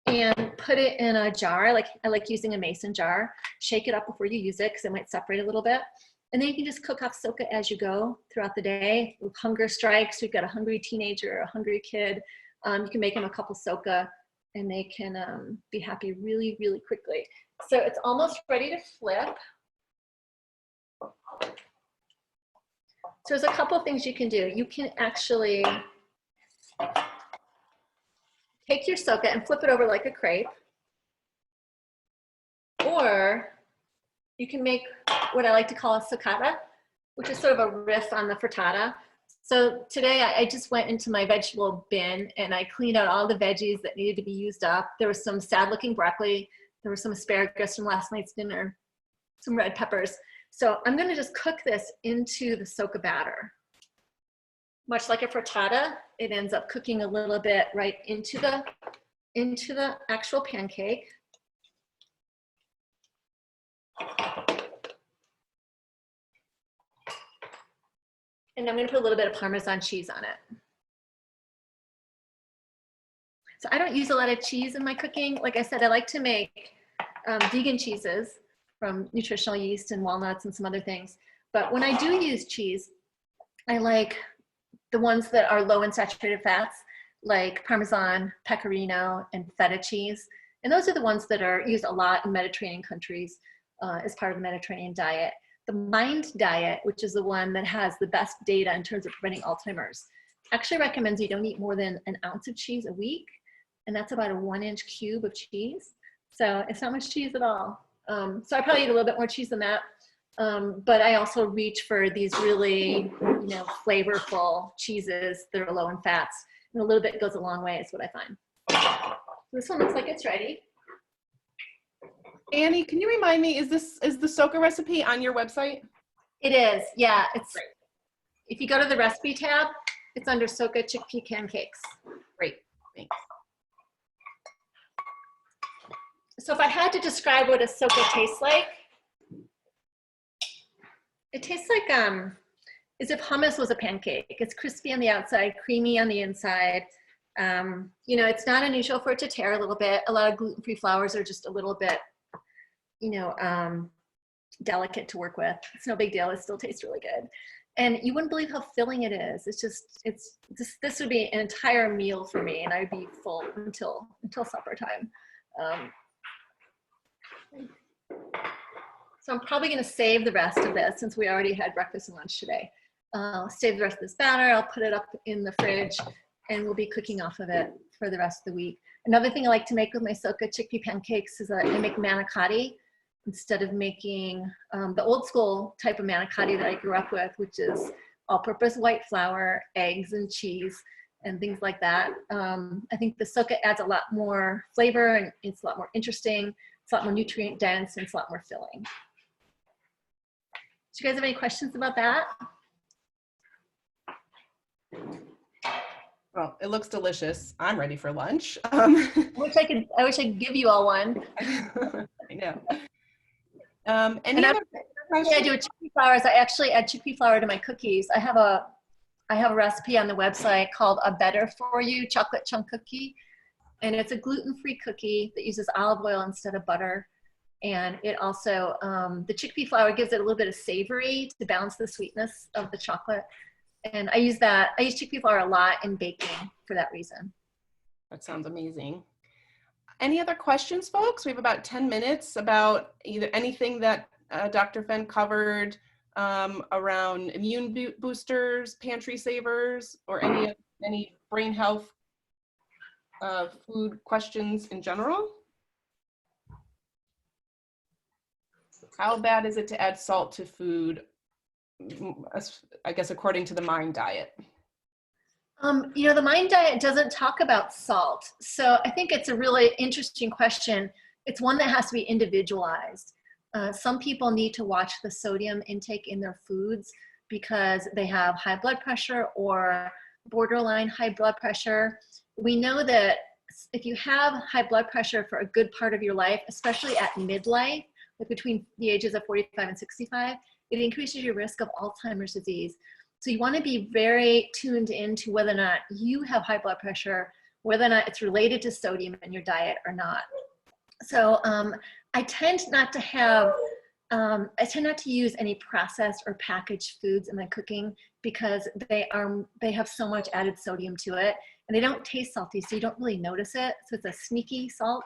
and put it in a jar. I like using a mason jar. Shake it up before you use it because it might separate a little bit. And then you can just cook off Sokka as you go throughout the day. If hunger strikes, you've got a hungry teenager or a hungry kid, you can make them a couple Sokka and they can be happy really, really quickly. So it's almost ready to flip. So there's a couple of things you can do. You can actually take your Sokka and flip it over like a crepe. Or you can make what I like to call a Sokkata, which is sort of a riff on the frittata. So today I just went into my vegetable bin and I cleaned out all the veggies that needed to be used up. There was some sad looking broccoli. There was some asparagus from last night's dinner, some red peppers. So I'm gonna just cook this into the Sokka batter. Much like a frittata, it ends up cooking a little bit right into the actual pancake. And I'm gonna put a little bit of Parmesan cheese on it. So I don't use a lot of cheese in my cooking. Like I said, I like to make vegan cheeses from Nutritional Yeast and walnuts and some other things. But when I do use cheese, I like the ones that are low in saturated fats, like Parmesan, Pecorino, and feta cheese. And those are the ones that are used a lot in Mediterranean countries as part of the Mediterranean diet. The MIND diet, which is the one that has the best data in terms of preventing Alzheimer's, actually recommends you don't eat more than an ounce of cheese a week. And that's about a 1-inch cube of cheese. So it's not much cheese at all. So I probably eat a little bit more cheese than that. But I also reach for these really, flavorful cheeses that are low in fats. And a little bit goes a long way is what I find. So this one looks like it's ready. Annie, can you remind me, is the Sokka recipe on your website? It is, yeah. It's great. If you go to the recipe tab, it's under Sokka Chickpea Pancakes. Great, thanks. So if I had to describe what a Sokka tastes like, it tastes like as if hummus was a pancake. It's crispy on the outside, creamy on the inside. It's not unusual for it to tear a little bit. A lot of gluten-free flours are just a little bit, delicate to work with. It's no big deal. It still tastes really good. And you wouldn't believe how filling it is. This would be an entire meal for me, and I'd be full until supper time. So I'm probably going to save the rest of this since we already had breakfast and lunch today. I'll save the rest of this batter. I'll put it up in the fridge, and we'll be cooking off of it for the rest of the week. Another thing I like to make with my Sokka chickpea pancakes is I make manicotti instead of making the old school type of manicotti that I grew up with, which is all-purpose white flour, eggs, and cheese, and things like that. I think the Sokka adds a lot more flavor, and it's a lot more interesting. It's a lot more nutrient dense, and it's a lot more filling. Do you guys have any questions about that? Well, it looks delicious. I'm ready for lunch. I wish I could give you all one. I know. Any other questions? I do with chickpea flours. I actually add chickpea flour to my cookies. I have a recipe on the website called A Better For You chocolate chunk cookie, and it's a gluten-free cookie that uses olive oil instead of butter. And it also, the chickpea flour gives it a little bit of savory to balance the sweetness of the chocolate. And I use chickpea flour a lot in baking for that reason. That sounds amazing. Any other questions, folks? We have about 10 minutes about either anything that Dr. Fenn covered around immune boosters, pantry savers, or any brain health food questions in general. How bad is it to add salt to food, I guess, according to the MIND diet? The MIND diet doesn't talk about salt. So I think it's a really interesting question. It's one that has to be individualized. Some people need to watch the sodium intake in their foods because they have high blood pressure or borderline high blood pressure. We know that if you have high blood pressure for a good part of your life, especially at midlife, like between the ages of 45 and 65, it increases your risk of Alzheimer's disease. So you want to be very tuned into whether or not you have high blood pressure, whether or not it's related to sodium in your diet or not. So I tend not to use any processed or packaged foods in my cooking because they have so much added sodium to it, and they don't taste salty, so you don't really notice it. So it's a sneaky salt.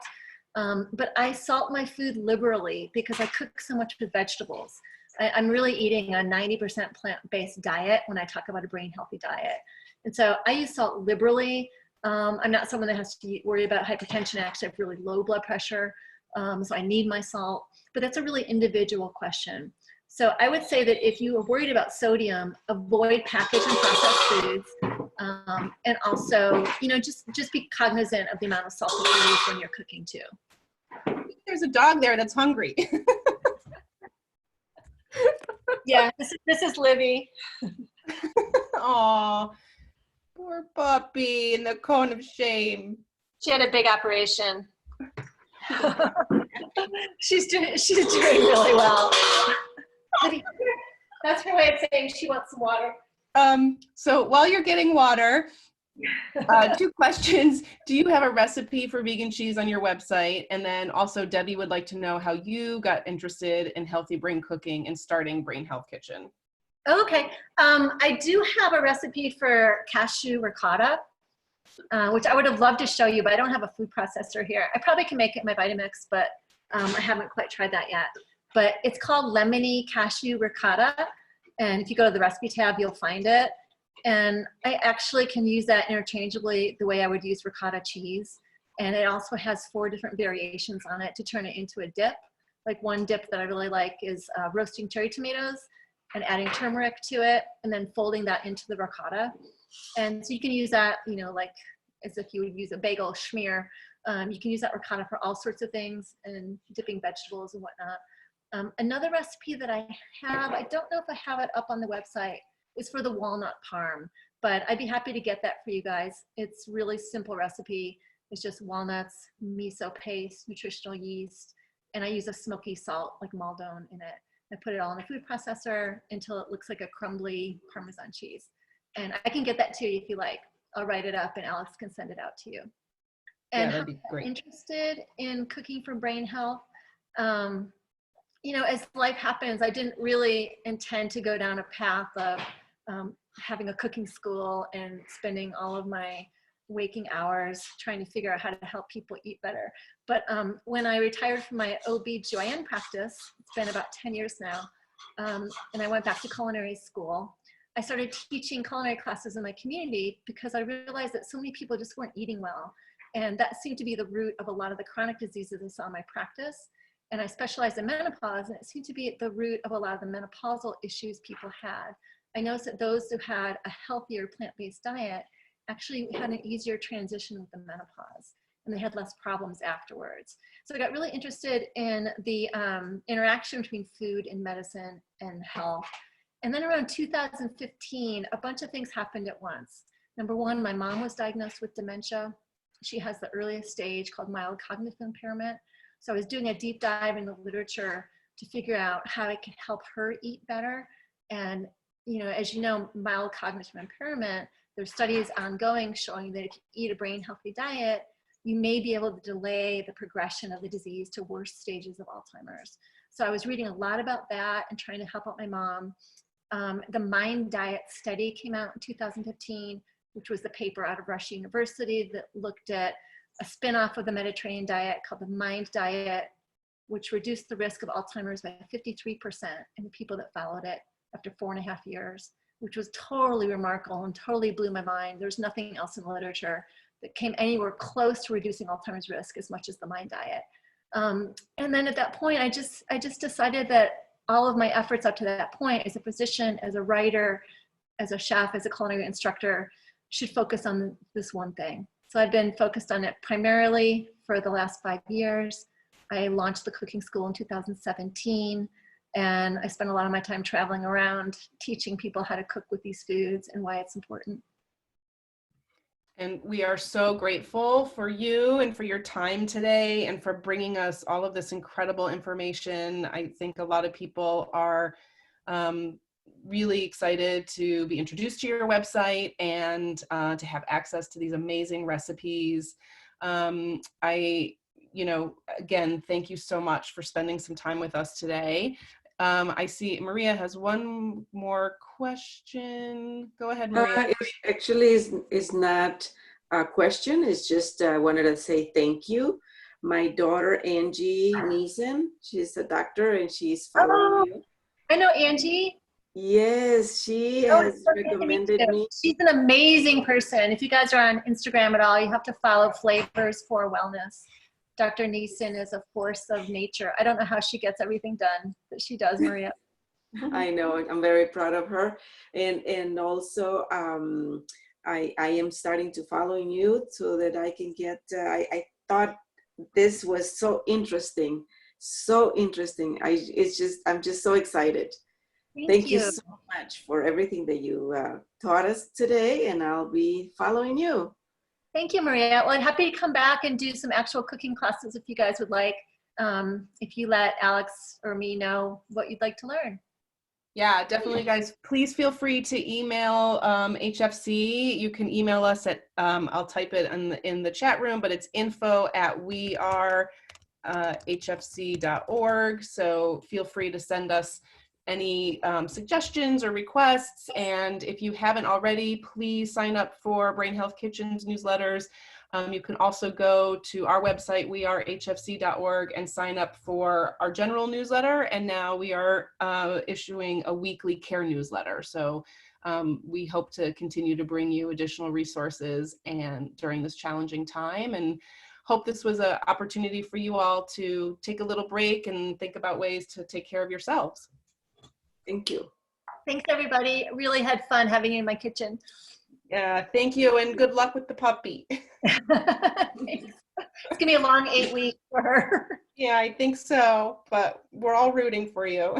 But I salt my food liberally because I cook so much with vegetables. I'm really eating a 90% plant-based diet when I talk about a brain healthy diet. And so I use salt liberally. I'm not someone that has to worry about hypertension. I actually have really low blood pressure, so I need my salt. but that's a really individual question. So I would say that if you are worried about sodium, avoid packaged and processed foods. And also, you know, just be cognizant of the amount of salt that you use when you're cooking too. There's a dog there that's hungry. Yeah, this is Livy. Aw, poor puppy in the cone of shame. She had a big operation. She's doing really well. That's her way of saying she wants some water. So while you're getting water, 2 questions. Do you have a recipe for vegan cheese on your website? And then also Debbie would like to know how you got interested in healthy brain cooking and starting Brain Health Kitchen. Okay, I do have a recipe for cashew ricotta, which I would have loved to show you, but I don't have a food processor here. I probably can make it in my Vitamix, but I haven't quite tried that yet. But it's called Lemony Cashew Ricotta. And if you go to the recipe tab, you'll find it. And I actually can use that interchangeably the way I would use ricotta cheese. And it also has 4 different variations on it to turn it into a dip. Like one dip that I really like is roasting cherry tomatoes and adding turmeric to it and then folding that into the ricotta. And so you can use that, you know, like as if you would use a bagel schmear. You can use that ricotta for all sorts of things and dipping vegetables and whatnot. Another recipe that I have, I don't know if I have it up on the website, is for the walnut parm, but I'd be happy to get that for you guys. It's really simple recipe. It's just walnuts, miso paste, nutritional yeast, and I use a smoky salt like Maldon in it. I put it all in a food processor until it looks like a crumbly Parmesan cheese. And I can get that to you if you like. I'll write it up and Alex can send it out to you. And yeah, that'd be great. Interested in cooking for brain health. You know, as life happens, I didn't really intend to go down a path of having a cooking school and spending all of my waking hours trying to figure out how to help people eat better. But when I retired from my OB/GYN practice, it's been about 10 years now, and I went back to culinary school, I started teaching culinary classes in my community because I realized that so many people just weren't eating well. And that seemed to be the root of a lot of the chronic diseases I saw in my practice. And I specialized in menopause, and it seemed to be at the root of a lot of the menopausal issues people had. I noticed that those who had a healthier plant-based diet actually had an easier transition with the menopause, and they had less problems afterwards. So I got really interested in the interaction between food and medicine and health. And then around 2015, a bunch of things happened at once. Number one, my mom was diagnosed with dementia. She has the earliest stage called mild cognitive impairment. So I was doing a deep dive in the literature to figure out how I could help her eat better. And, you know, as you know, mild cognitive impairment, there's studies ongoing showing that if you eat a brain healthy diet, you may be able to delay the progression of the disease to worse stages of Alzheimer's. So I was reading a lot about that and trying to help out my mom. The Mind Diet study came out in 2015, which was the paper out of Rush University that looked at a spin-off of the Mediterranean diet called the Mind Diet, which reduced the risk of Alzheimer's by 53% in the people that followed it after 4.5 years, which was totally remarkable and totally blew my mind. There's nothing else in the literature that came anywhere close to reducing Alzheimer's risk as much as the Mind Diet. And then at that point, I just decided that all of my efforts up to that point as a physician, as a writer, as a chef, as a culinary instructor, should focus on this one thing. So I've been focused on it primarily for the last 5 years. I launched the cooking school in 2017, and I spent a lot of my time traveling around teaching people how to cook with these foods and why it's important. And we are so grateful for you and for your time today and for bringing us all of this incredible information. I think a lot of people are really excited to be introduced to your website and to have access to these amazing recipes. Again, thank you so much for spending some time with us today. I see Maria has one more question. Go ahead, Maria. It actually is not a question. It's just I wanted to say thank you. My daughter, Angie Neeson, she's a doctor and she's following you. I know Angie. Yes, she has recommended me. She's an amazing person. If you guys are on Instagram at all, you have to follow Flavors for Wellness. Dr. Neeson is a force of nature. I don't know how she gets everything done that she does, Maria. I know, I'm very proud of her. And also, I am starting to following you so that I can get, I thought this was so interesting, so interesting. I'm just so excited. Thank you so much for everything that you taught us today, and I'll be following you. Thank you, Maria. Well, I'm happy to come back and do some actual cooking classes if you guys would like, if you let Alex or me know what you'd like to learn. Yeah, definitely, guys. Please feel free to email HFC. You can email us at, I'll type it in the chat room, but it's info@wearehfc.org. So feel free to send us any suggestions or requests. And if you haven't already, please sign up for Brain Health Kitchen's newsletters. You can also go to our website, wearehfc.org, and sign up for our general newsletter. And now we are issuing a weekly care newsletter. So we hope to continue to bring you additional resources and during this challenging time, and hope this was an opportunity for you all to take a little break and think about ways to take care of yourselves. Thank you. Thanks, everybody. Really had fun having you in my kitchen. Yeah, thank you, and good luck with the puppy. Thanks. It's gonna be a long 8 weeks for her. Yeah, I think so, but we're all rooting for you.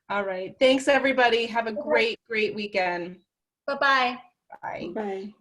All right. Thanks, everybody. Have a great weekend. Bye-bye. Bye. Bye.